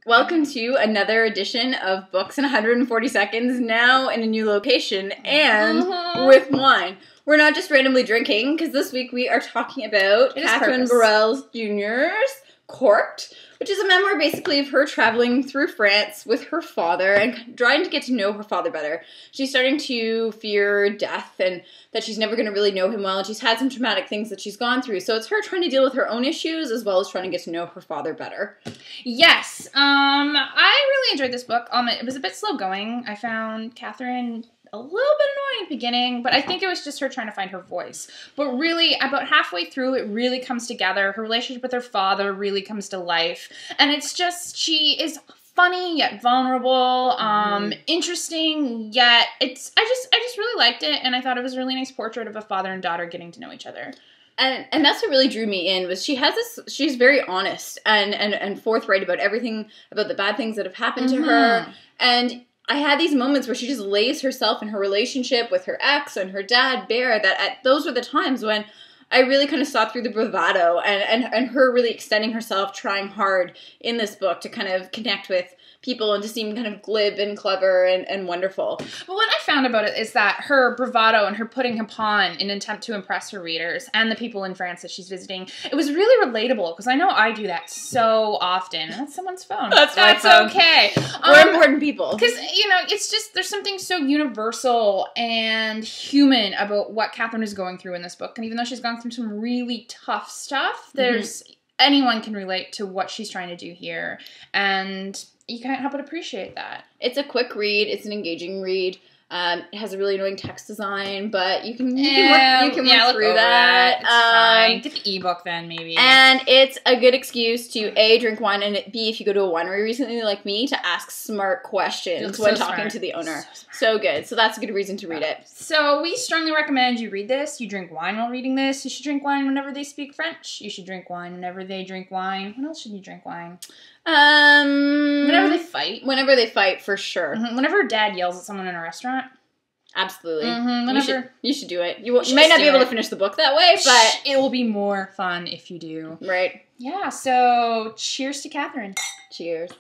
Welcome to another edition of Books in 140 Seconds, now in a new location and with wine. We're not just randomly drinking, because this week we are talking about Kathryn Borel Jr.'s Corked, which is a memoir basically of her traveling through France with her father and trying to get to know her father better. She's starting to fear death and that she's never going to really know him well, and she's had some traumatic things that she's gone through. So it's her trying to deal with her own issues as well as trying to get to know her father better. Yes. I really enjoyed this book. It was a bit slow going. I found Kathryn a little bit annoying at the beginning, but I think it was just her trying to find her voice. But really, about halfway through, it really comes together. Her relationship with her father really comes to life. And it's just, she is funny yet vulnerable, interesting yet I just really liked it, and I thought it was a really nice portrait of a father and daughter getting to know each other. And that's what really drew me in, was she's very honest and forthright about everything, about the bad things that have happened to her. And I had these moments where she just lays herself in her relationship with her ex and her dad, bare, those were the times when I really kind of saw through the bravado and her really extending herself, trying hard in this book to kind of connect with people and to seem kind of glib and clever and wonderful. But what I found about it is that her bravado and her putting upon in an attempt to impress her readers and the people in France that she's visiting, it was really relatable, because I know I do that so often. That's someone's phone. That's okay. We're important people. Because, it's just, there's something so universal and human about what Kathryn is going through in this book. And even though she's gone through some really tough stuff, anyone can relate to what she's trying to do here. And you can't help but appreciate that. It's a quick read. It's an engaging read. It has a really annoying text design, but you can work through that. It's fine. Get the ebook then, maybe. And it's a good excuse to A, drink wine, and B, if you go to a winery recently like me, to ask smart questions when talking to the owner. So good. So that's a good reason to read it. So we strongly recommend you read this. You drink wine while reading this. You should drink wine whenever they speak French. You should drink wine whenever they drink wine. When else should you drink wine? Whenever they fight. Whenever they fight, for sure. Whenever dad yells at someone in a restaurant. Absolutely. Whenever. You should do it. You might not be able to finish the book that way, but it will be more fun if you do. Right. Yeah, so cheers to Kathryn. Cheers.